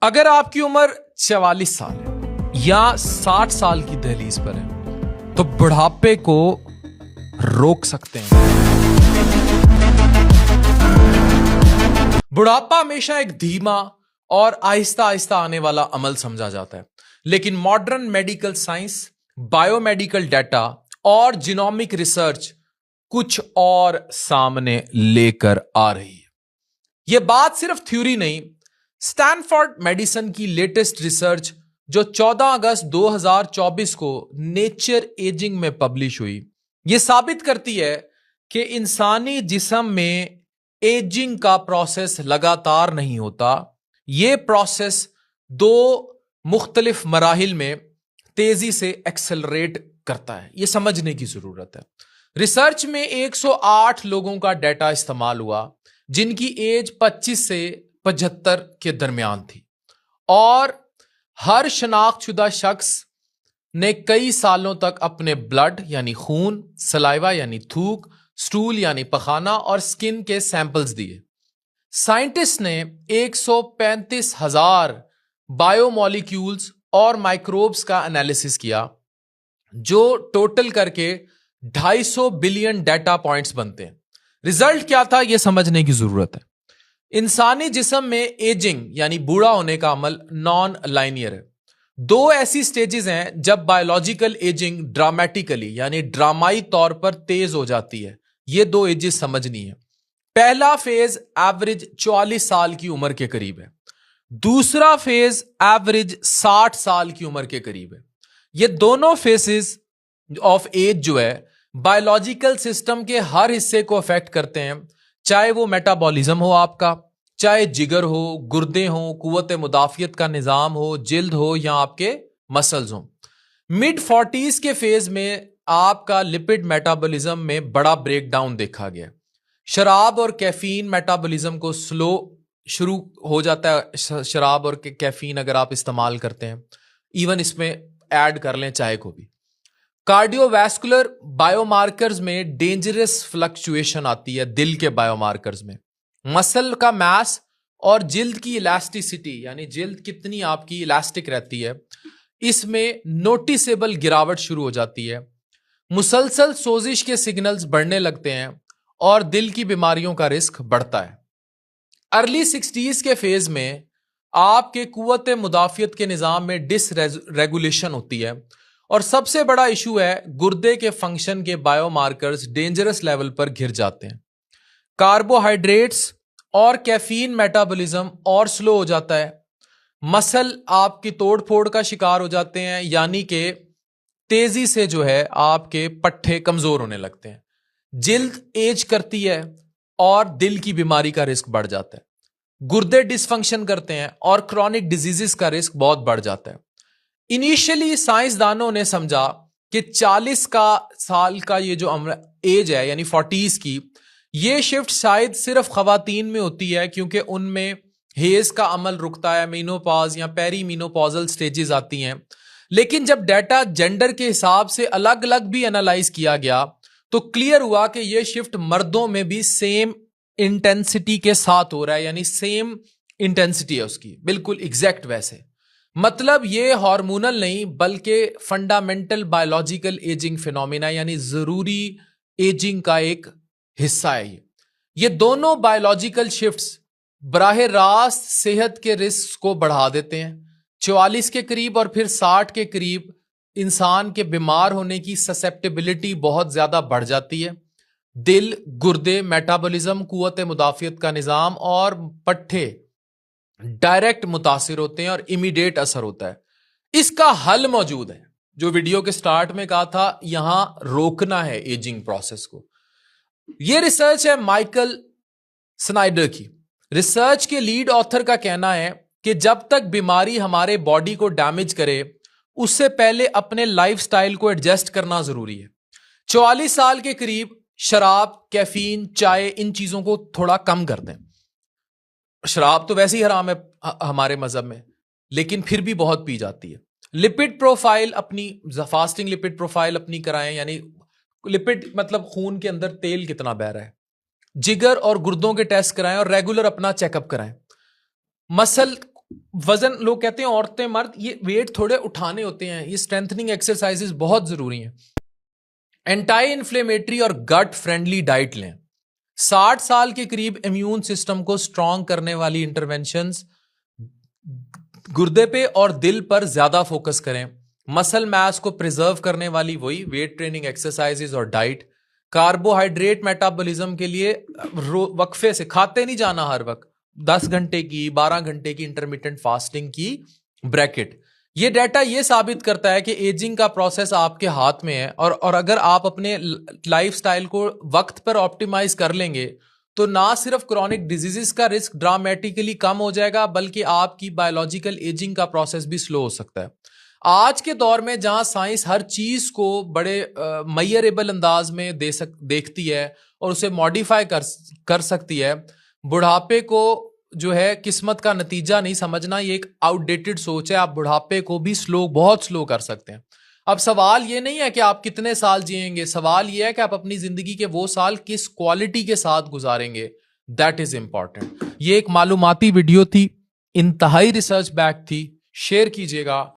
अगर आपकी उम्र 44 साल है या 60 साल की दहलीज पर है तो बुढ़ापे को रोक सकते हैं। बुढ़ापा हमेशा एक धीमा और आहिस्ता आहिस्ता आने वाला अमल समझा जाता है, लेकिन modern medical science, biomedical data और जीनोमिक रिसर्च कुछ और सामने लेकर आ रही है। यह बात सिर्फ थ्योरी नहीं, स्टैनफोर्ड मेडिसिन की लेटेस्ट रिसर्च जो 14 अगस्त 2024 को नेचर एजिंग में पब्लिश हुई, यह साबित करती है कि इंसानी जिस्म में एजिंग का प्रोसेस लगातार नहीं होता। यह प्रोसेस दो मुख्तलिफ मराहिल में तेजी से एक्सेलरेट करता है। यह समझने की जरूरत है। रिसर्च में 108 लोगों का डाटा इस्तेमाल हुआ जिनकी एज 25 से 75 के दरमियान थी, और हर शनाख्तशुदा शख्स ने कई सालों तक अपने ब्लड यानी खून, सलाइवा यानी थूक, स्टूल यानी पखाना और स्किन के सैंपल्स दिए। साइंटिस्ट ने 135,000 बायोमॉलिक्यूल्स और माइक्रोब्स का एनालिसिस किया, जो टोटल करके 250 बिलियन डाटा पॉइंट्स बनते हैं। रिजल्ट क्या था, यह समझने की जरूरत है। इंसानी जिस्म में एजिंग यानी बूढ़ा होने का अमल नॉन लाइनियर है। दो ऐसी स्टेजेस हैं जब बायोलॉजिकल एजिंग ड्रामेटिकली यानी ड्रामाई तौर पर तेज हो जाती है। ये दो एजेस समझनी है। पहला फेज एवरेज 44 साल की उम्र के करीब है। दूसरा फेज एवरेज 60 साल की उम्र के करीब है। ये दोनों फेसेस ऑफ एज जो है बायोलॉजिकल सिस्टम के हर हिस्से को अफेक्ट करते हैं, चाहे वो मेटाबॉलिज्म हो आपका, चाहे जिगर हो, गुर्दे हो, कुव्वत मुदाफियत का निजाम हो, जिल्द हो या आपके मसल्स हो। मिड 40s के फेज में आपका लिपिड मेटाबॉलिज्म में बड़ा ब्रेकडाउन देखा गया। शराब और कैफीन मेटाबॉलिज्म को स्लो शुरू हो जाता है। शराब और कैफीन अगर आप इस्तेमाल करते हैं, इवन इसमें ऐड कर लें चाय को भी। कार्डियोवैस्कुलर बायोमार्कर्स में डेंजरस फ्लक्चुएशन आती है। दिल के बायोमार्कर्स में मसल का मास और जिल्द की इलास्टिसिटी यानी जिल्द कितनी आपकी इलास्टिक रहती है, इसमें नोटिसेबल गिरावट शुरू हो जाती है। मुसलसल सोजिश के सिग्नल्स बढ़ने लगते हैं और दिल की बीमारियों का रिस्क बढ़ता है। अर्ली 60s के फेज में आपके कुव्वत मुदाफियत के निजाम में डिसरेगुलेशन होती है, और सबसे बड़ा इशू है गुर्दे के फंक्शन के बायोमार्कर्स डेंजरस लेवल पर गिर जाते हैं। कार्बोहाइड्रेट्स और कैफीन मेटाबॉलिज्म और स्लो हो जाता है। मसल आपकी तोड़ फोड़ का शिकार हो जाते हैं, यानी कि तेजी से जो है आपके पट्टे कमजोर होने लगते हैं। जिल्द एज करती है और दिल की बीमारी का रिस्क बढ़ जाता है। गुर्दे डिसफंक्शन करते हैं और क्रॉनिक डिजीजेस का रिस्क बहुत बढ़ जाता है। इनिशियली साइंसदानों ने समझा कि 40 साल का ये जो एज है यानी 40s की, ये शिफ्ट शायद सिर्फ खवातीन में होती है, क्योंकि उनमें हेज का अमल रुकता है, मीनोपॉज या पेरीमीनोपॉजल स्टेजेस आती हैं। लेकिन जब डाटा जेंडर के हिसाब से अलग अलग भी एनालाइज किया गया तो क्लियर हुआ कि यह शिफ्ट मर्दों में भी सेम इंटेंसिटी के साथ हो रहा है, यानी सेम इंटेंसिटी है उसकी, बिल्कुल एग्जैक्ट वैसे। मतलब ये हार्मोनल नहीं बल्कि फंडामेंटल बायोलॉजिकल एजिंग फिनोमिना यानी जरूरी एजिंग का एक हिस्सा है। ये दोनों बायोलॉजिकल शिफ्ट्स बराह रास्त सेहत के रिस्क को बढ़ा देते हैं। 44 के करीब और फिर 60 के करीब इंसान के बीमार होने की ससेप्टेबिलिटी बहुत ज्यादा बढ़ जाती है। दिल, गुर्दे, मेटाबॉलिज्म, कुव्वत मुदाफियत का निजाम और पट्टे डायरेक्ट मुतासिर होते हैं और इमीडिएट असर होता है। इसका हल मौजूद है, जो वीडियो के स्टार्ट में कहा था, यहां रोकना है एजिंग प्रोसेस को। यह रिसर्च है माइकल स्नाइडर की। रिसर्च के लीड ऑथर का कहना है कि जब तक बीमारी हमारे बॉडी को डैमेज करे, उससे पहले अपने लाइफस्टाइल को एडजस्ट करना जरूरी है। 44 साल के करीब शराब, कैफीन, चाय, इन चीजों को थोड़ा कम कर दें। शराब तो वैसे ही हराम है हमारे मजहब में, लेकिन फिर भी बहुत पी जाती है। लिपिड प्रोफाइल अपनी, फास्टिंग लिपिड प्रोफाइल अपनी कराएं, यानी लिपिड मतलब खून के अंदर तेल कितना बह रहा है। जिगर और गुर्दों के टेस्ट कराएं और रेगुलर अपना चेकअप कराएं। मसल वजन, लोग कहते हैं औरतें मर्द ये वेट थोड़े उठाने होते हैं, ये स्ट्रेंथनिंग एक्सरसाइजेस बहुत जरूरी हैं। एंटी इन्फ्लेमेटरी और गट फ्रेंडली डाइट लें। 60 साल के करीब इम्यून सिस्टम को स्ट्रांग करने वाली इंटरवेंशंस गुर्दे पे और दिल पर ज्यादा फोकस करें। मसल मास को प्रिजर्व करने वाली वही वेट ट्रेनिंग एक्सरसाइजेज और डाइट। कार्बोहाइड्रेट मेटाबॉलिज्म के लिए वक्फे से खाते नहीं जाना हर वक्त, 10 घंटे की 12 घंटे की इंटरमिटेंट फास्टिंग की ब्रैकेट। ये डाटा ये साबित करता है कि एजिंग का प्रोसेस आपके हाथ में है, और अगर आप अपने लाइफस्टाइल को वक्त पर ऑप्टिमाइज कर लेंगे तो ना सिर्फ क्रॉनिक डिजीजेस का रिस्क ड्रामेटिकली कम हो जाएगा, बल्कि आपकी बायोलॉजिकल एजिंग का प्रोसेस भी स्लो हो सकता है। आज के दौर में जहां साइंस हर चीज को बड़े मेजरेबल अंदाज में देखती है और उसे मॉडिफाई कर सकती है, बुढ़ापे को जो है किस्मत का नतीजा नहीं समझना, ये एक आउटडेटेड सोच है। आप बुढ़ापे को भी बहुत स्लो कर सकते हैं। अब सवाल ये नहीं है कि आप कितने साल जिएंगे, सवाल ये है कि आप अपनी जिंदगी के वो साल किस क्वालिटी के साथ गुजारेंगे। That is important. ये एक मालूमाती वीडियो थी, इंतहाई रिसर्च बैक थी। शेयर कीजिएगा।